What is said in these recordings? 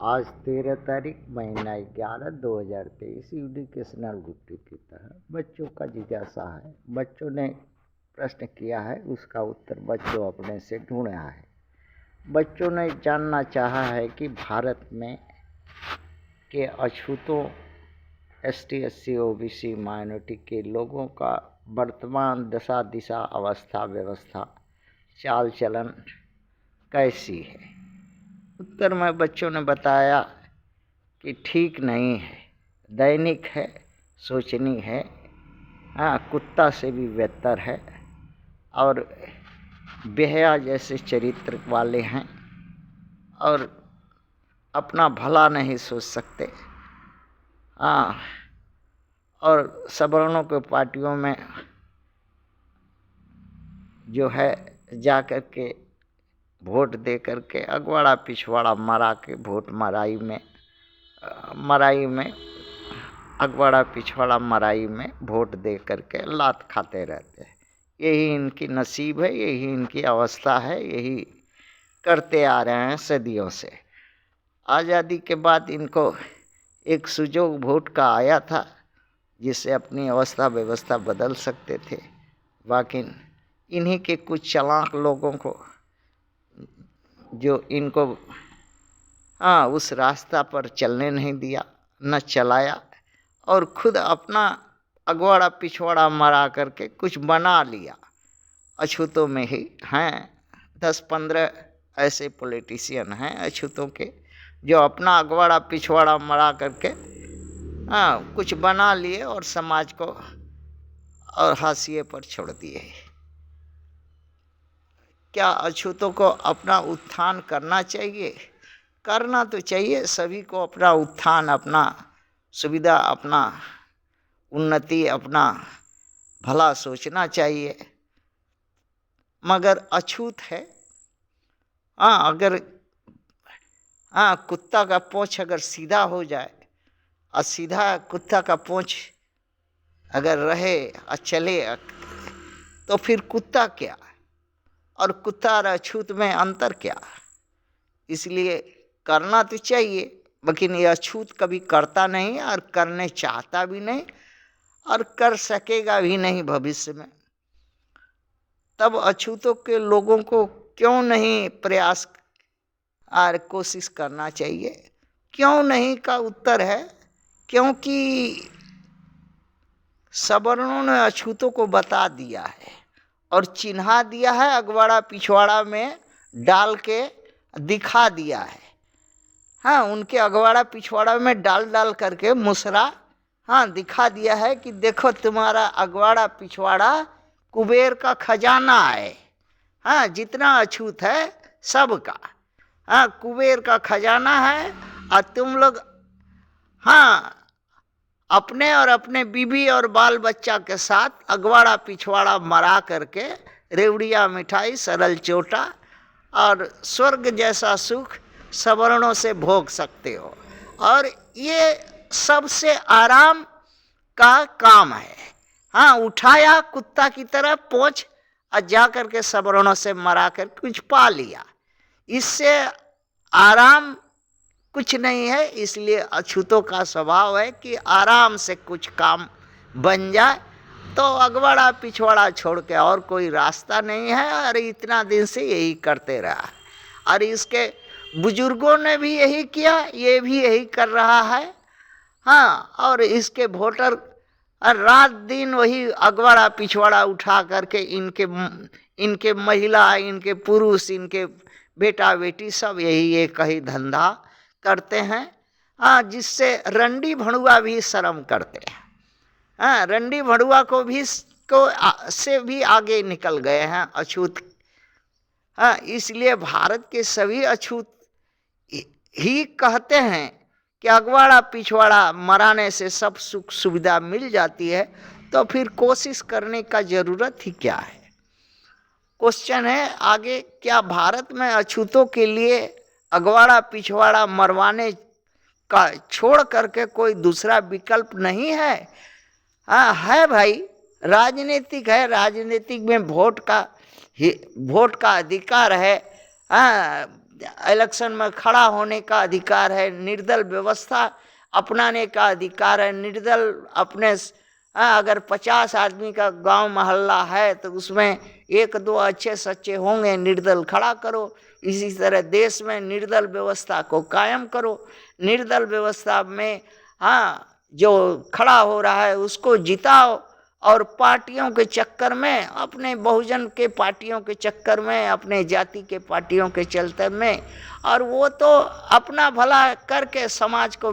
आज 13 तारीख महीना 11 2023 एजुकेशनल ड्यूटी की तरह बच्चों का जिज्ञासा है। बच्चों ने प्रश्न किया है, उसका उत्तर बच्चों अपने से ढूंढा है। बच्चों ने जानना चाहा है कि भारत में के अछूतों ST SC OBC माइनॉरिटी के लोगों का वर्तमान दशा दिशा अवस्था व्यवस्था चाल चलन कैसी है। उत्तर में बच्चों ने बताया कि ठीक नहीं है, दैनिक है, सोचनीय है, कुत्ता से भी बेहतर है और बेहया जैसे चरित्र वाले हैं और अपना भला नहीं सोच सकते। और सवर्णों के पार्टियों में जो है जा कर के वोट दे करके अगवाड़ा पिछवाड़ा मरा के वोट मराई में अगवाड़ा पिछवाड़ा मराई में वोट दे करके लात खाते रहते हैं। यही इनकी नसीब है, यही इनकी अवस्था है, यही करते आ रहे हैं सदियों से। आज़ादी के बाद इनको एक सुजोग वोट का आया था जिससे अपनी अवस्था व्यवस्था बदल सकते थे, बाकी इन्हीं के कुछ चालाक लोगों को जो इनको उस रास्ता पर चलने नहीं दिया, न चलाया और खुद अपना अगवाड़ा पिछवाड़ा मरा करके कुछ बना लिया। अछूतों में ही हैं 10-15 ऐसे पॉलिटिशियन हैं अछूतों के जो अपना अगवाड़ा पिछवाड़ा मरा करके कुछ बना लिए और समाज को और हाशिए पर छोड़ दिए। क्या अछूतों को अपना उत्थान करना चाहिए? करना तो चाहिए, सभी को अपना उत्थान, अपना सुविधा, अपना उन्नति, अपना भला सोचना चाहिए। मगर अछूत है, अगर कुत्ता का पूंछ अगर सीधा हो जाए और सीधा कुत्ता का पूंछ अगर रहे और चले तो फिर कुत्ता क्या और कुत्ता और अछूत में अंतर क्या? इसलिए करना तो चाहिए, लेकिन ये अछूत कभी करता नहीं और करने चाहता भी नहीं और कर सकेगा भी नहीं भविष्य में। तब अछूतों के लोगों को क्यों नहीं प्रयास और कोशिश करना चाहिए? क्यों नहीं का उत्तर है क्योंकि सवर्णों ने अछूतों को बता दिया है और चिन्हा दिया है, अगवाड़ा पिछवाड़ा में डाल के दिखा दिया है। उनके अगवाड़ा पिछवाड़ा में डाल करके मुसरा दिखा दिया है कि देखो तुम्हारा अगवाड़ा पिछवाड़ा कुबेर का खजाना है। जितना अछूत है सबका कुबेर का खजाना है और तुम लोग अपने और अपने बीबी और बाल बच्चा के साथ अगवाड़ा पिछवाड़ा मरा करके रेवड़िया मिठाई सरल चोटा और स्वर्ग जैसा सुख सवर्णों से भोग सकते हो। और ये सबसे आराम का काम है। उठाया कुत्ता की तरह पूंछ और जा करके सवर्णों से मरा कर कुछ पा लिया, इससे आराम कुछ नहीं है। इसलिए अछूतों का स्वभाव है कि आराम से कुछ काम बन जाए तो अगवाड़ा पिछवाड़ा छोड़ के और कोई रास्ता नहीं है। और इतना दिन से यही करते रहा और इसके बुजुर्गों ने भी यही किया, ये भी यही कर रहा है। और इसके वोटर रात दिन वही अगवाड़ा पिछवाड़ा उठा करके इनके महिला, इनके पुरुष, इनके बेटा बेटी सब यही एक ही धंधा करते हैं, जिससे रंडी भड़ुआ भी शर्म करते हैं। रंडी भड़ुआ को से भी आगे निकल गए हैं अछूत। इसलिए भारत के सभी अछूत ही कहते हैं कि अगवाड़ा पिछवाड़ा मराने से सब सुख सुविधा मिल जाती है, तो फिर कोशिश करने का जरूरत ही क्या है? क्वेश्चन है आगे, क्या भारत में अछूतों के लिए अगवाड़ा पिछवाड़ा मरवाने का छोड़ करके कोई दूसरा विकल्प नहीं है? है भाई, राजनीतिक है, राजनीतिक में वोट का अधिकार है। इलेक्शन में खड़ा होने का अधिकार है, निर्दल व्यवस्था अपनाने का अधिकार है। निर्दल अपने अगर 50 आदमी का गांव मोहल्ला है तो उसमें 1-2 अच्छे सच्चे होंगे, निर्दल खड़ा करो। इसी तरह देश में निर्दल व्यवस्था को कायम करो। निर्दल व्यवस्था में जो खड़ा हो रहा है उसको जिताओ, और पार्टियों के चक्कर में, अपने बहुजन के पार्टियों के चक्कर में, अपने जाति के पार्टियों के चलते में, और वो तो अपना भला करके समाज को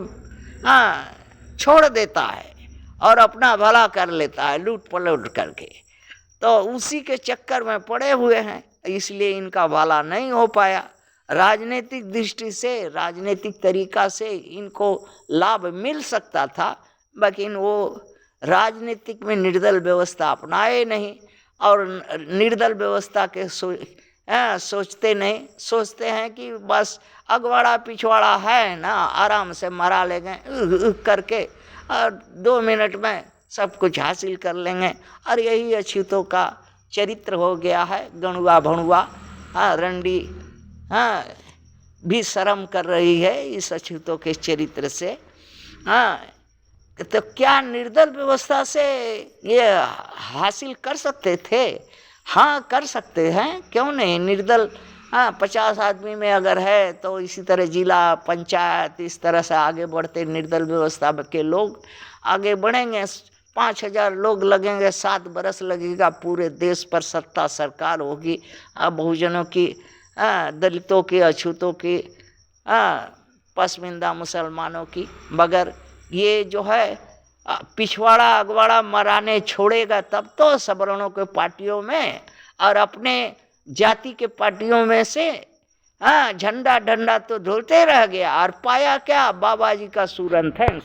छोड़ देता है और अपना भला कर लेता है लूट पलूट करके। तो उसी के चक्कर में पड़े हुए हैं, इसलिए इनका भला नहीं हो पाया। राजनीतिक दृष्टि से, राजनीतिक तरीका से इनको लाभ मिल सकता था, लेकिन वो राजनीतिक में निर्दल व्यवस्था अपनाए नहीं, और निर्दल व्यवस्था के सोचते नहीं, सोचते हैं कि बस अगवाड़ा पिछवाड़ा है ना, आराम से मरा लेंगे करके और 2 मिनट में सब कुछ हासिल कर लेंगे। और यही अछूतों का चरित्र हो गया है। गणुआ भणुआ रंडी भी शर्म कर रही है इस अछूतों के चरित्र से। तो क्या निर्दल व्यवस्था से ये हासिल कर सकते थे? हाँ, कर सकते हैं, क्यों नहीं। निर्दल 50 आदमी में अगर है तो इसी तरह जिला पंचायत इस तरह से आगे बढ़ते निर्दल व्यवस्था के लोग आगे बढ़ेंगे। 5000 लोग लगेंगे, 7 बरस लगेगा, पूरे देश पर सत्ता सरकार होगी बहुजनों की, दलितों की, अछूतों की, पसमिंदा मुसलमानों की। मगर ये जो है पिछवाड़ा अगवाड़ा मराने छोड़ेगा तब तो सवर्णों के पार्टियों में और अपने जाति के पार्टियों में से झंडा डंडा तो ढोते रह गया, और पाया क्या? बाबा जी का सूरन। थैंक्स।